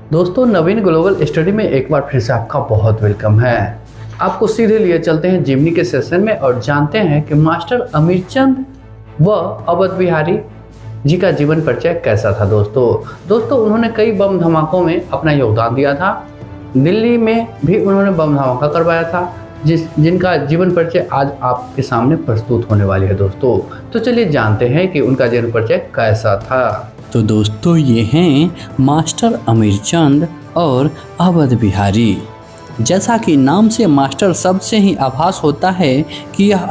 दोस्तों, नवीन global study में एक बार फिर से आपका बहुत वेलकम है। आपको सीधे लिए चलते हैं जिमनी के सेशन में और जानते हैं कि मास्टर अमीरचंद व अवध बिहारी जी का जीवन परिचय कैसा था। दोस्तों उन्होंने कई बम धमाकों में अपना योगदान दिया था। दिल्ली में भी उन्होंने बम धमाका करवाया था, जिनका जीवन परिचय आज आपके सामने प्रस्तुत होने वाली है। दोस्तों तो चलिए जानते हैं कि उनका जीवन परिचय कैसा था। तो दोस्तों ये हैं मास्टर अमीरचंद और अवध बिहारी। जैसा कि नाम से मास्टर शब्द से ही आभास होता है कि यह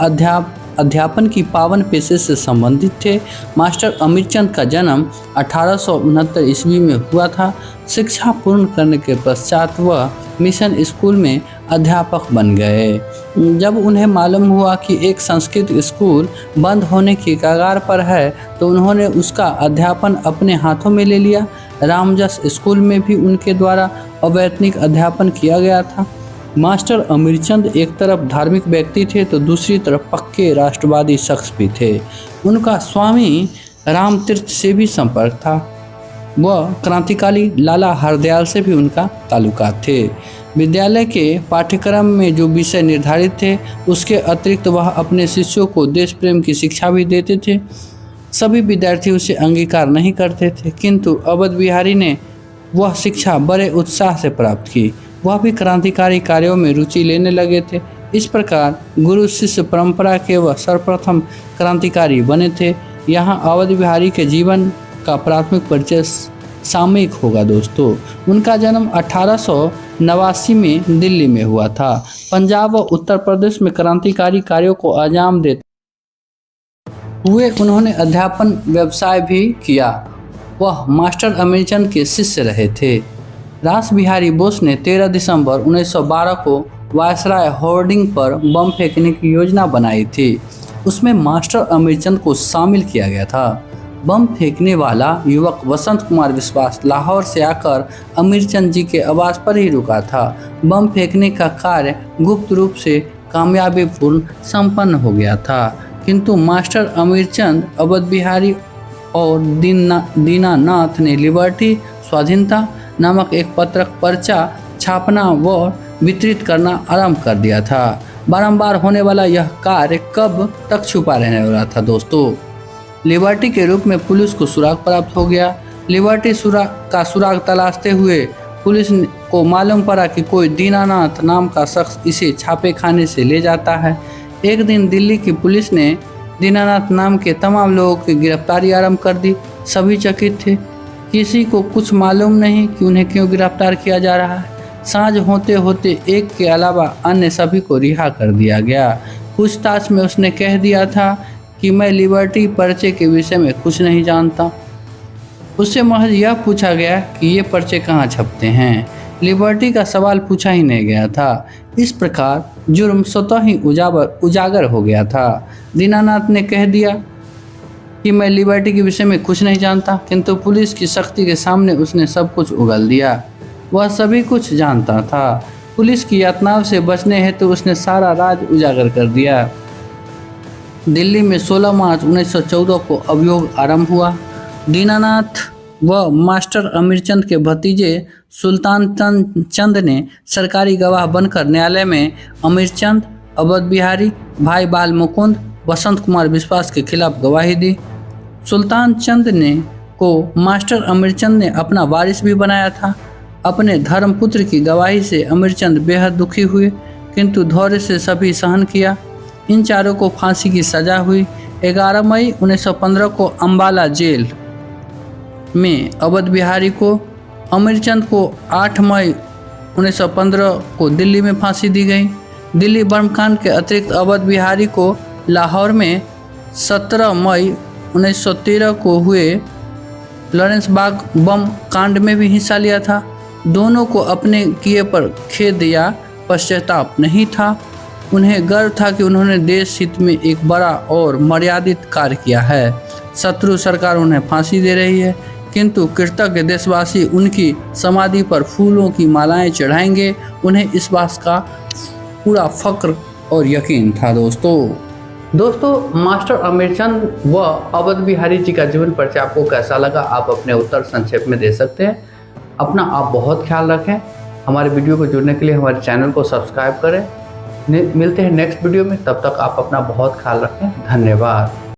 अध्यापन की पावन पेशे से संबंधित थे। मास्टर अमीरचंद का जन्म 1869 ईस्वी में हुआ था। शिक्षा पूर्ण करने के पश्चात वह मिशन स्कूल में अध्यापक बन गए। जब उन्हें मालूम हुआ कि एक संस्कृत स्कूल बंद होने की कगार पर है तो उन्होंने उसका अध्यापन अपने हाथों में ले लिया। रामजस स्कूल में भी उनके द्वारा अवैतनिक अध्यापन किया गया था। मास्टर अमीरचंद एक तरफ धार्मिक व्यक्ति थे तो दूसरी तरफ पक्के राष्ट्रवादी शख्स भी थे। उनका स्वामी रामतीर्थ से भी संपर्क था। वह क्रांतिकारी लाला हरदयाल से भी उनका ताल्लुकात थे। विद्यालय के पाठ्यक्रम में जो विषय निर्धारित थे उसके अतिरिक्त वह अपने शिष्यों को देश प्रेम की शिक्षा भी देते थे। सभी विद्यार्थी उसे अंगीकार नहीं करते थे, किंतु अवध बिहारी ने वह शिक्षा बड़े उत्साह से प्राप्त की। वह भी क्रांतिकारी कार्यों में रुचि लेने लगे थे। इस प्रकार गुरु शिष्य परंपरा के वह सर्वप्रथम क्रांतिकारी बने थे। यहाँ अवध बिहारी के जीवन का प्राथमिक परिचय सामयिक होगा। दोस्तों उनका जन्म 1889 में दिल्ली में हुआ था। पंजाब व उत्तर प्रदेश में क्रांतिकारी कार्यों को अंजाम देते हुए उन्होंने अध्यापन व्यवसाय भी किया। वह मास्टर अमीरचंद के शिष्य रहे थे। रास बिहारी बोस ने 13 दिसंबर 1912 को वायसराय होर्डिंग पर बम फेंकने की योजना बनाई थी। उसमें मास्टर अमीरचंद को शामिल किया गया था। बम फेंकने वाला युवक वसंत कुमार विश्वास लाहौर से आकर अमीरचंद जी के आवास पर ही रुका था। बम फेंकने का कार्य गुप्त रूप से कामयाबीपूर्ण संपन्न हो गया था, किंतु मास्टर अमीरचंद, अवध बिहारी और दीनानाथ ने लिबर्टी स्वाधीनता नामक एक पत्रक पर्चा छापना व वितरित करना आरंभ कर दिया था। बारंबार होने वाला यह कार्य कब तक छुपा रहने वाला था। दोस्तों लिबर्टी के रूप में पुलिस को सुराग प्राप्त हो गया। लिबर्टी सुराग तलाशते हुए पुलिस को मालूम पड़ा कि कोई दीनानाथ नाम का शख्स इसे छापे खाने से ले जाता है। एक दिन दिल्ली की पुलिस ने दीनानाथ नाम के तमाम लोगों की गिरफ्तारी आरंभ कर दी। सभी चकित थे। किसी को कुछ मालूम नहीं कि उन्हें क्यों गिरफ्तार किया जा रहा है। सांझ होते होते एक के अलावा अन्य सभी को रिहा कर दिया गया। पूछताछ में उसने कह दिया था कि मैं लिबर्टी पर्चे के विषय में कुछ नहीं जानता। उससे महज यह पूछा गया कि ये पर्चे कहाँ छपते हैं। लिबर्टी का सवाल पूछा ही नहीं गया था। इस प्रकार जुर्म स्वतः ही उजागर हो गया था। दीनानाथ ने कह दिया कि मैं लिबर्टी के विषय में कुछ नहीं जानता, किंतु पुलिस की सख्ती के सामने उसने सब कुछ उगल दिया। वह सभी कुछ जानता था। पुलिस की यातनाओं से बचने हेतु उसने सारा राज उजागर कर दिया। दिल्ली में 16 मार्च 1914 को अभियोग आरंभ हुआ। दीनानाथ व मास्टर अमीरचंद के भतीजे सुल्तान चंद ने सरकारी गवाह बनकर न्यायालय में अमीरचंद, अवध बिहारी, भाई बाल मुकुंद, वसंत कुमार विश्वास के खिलाफ गवाही दी। सुल्तान चंद को मास्टर अमीरचंद ने अपना वारिस भी बनाया था। अपने धर्मपुत्र की गवाही से अमीरचंद बेहद दुखी हुए, किंतु धैर्य से सभी सहन किया। इन चारों को फांसी की सजा हुई। 11 मई 1915 को अम्बाला जेल में अवध बिहारी को, अमीरचंद को 8 मई 1915 को दिल्ली में फांसी दी गई। दिल्ली बमकांड के अतिरिक्त अवध बिहारी को लाहौर में 17 मई 1913 को हुए लॉरेंस बाग बम कांड में भी हिस्सा लिया था। दोनों को अपने किए पर खेद या पश्चाताप नहीं था। उन्हें गर्व था कि उन्होंने देश हित में एक बड़ा और मर्यादित कार्य किया है। शत्रु सरकार उन्हें फांसी दे रही है, किंतु कृतज्ञ देशवासी उनकी समाधि पर फूलों की मालाएं चढ़ाएंगे। उन्हें इस बात का पूरा फक्र और यकीन था। दोस्तों मास्टर अमीरचंद व अवध बिहारी जी का जीवन परिचय आपको कैसा लगा, आप अपने उत्तर संक्षेप में दे सकते हैं। अपना आप बहुत ख्याल रखें। हमारे वीडियो को जुड़ने के लिए हमारे चैनल को सब्सक्राइब करें। मिलते हैं नेक्स्ट वीडियो में, तब तक आप अपना बहुत ख्याल रखें। धन्यवाद।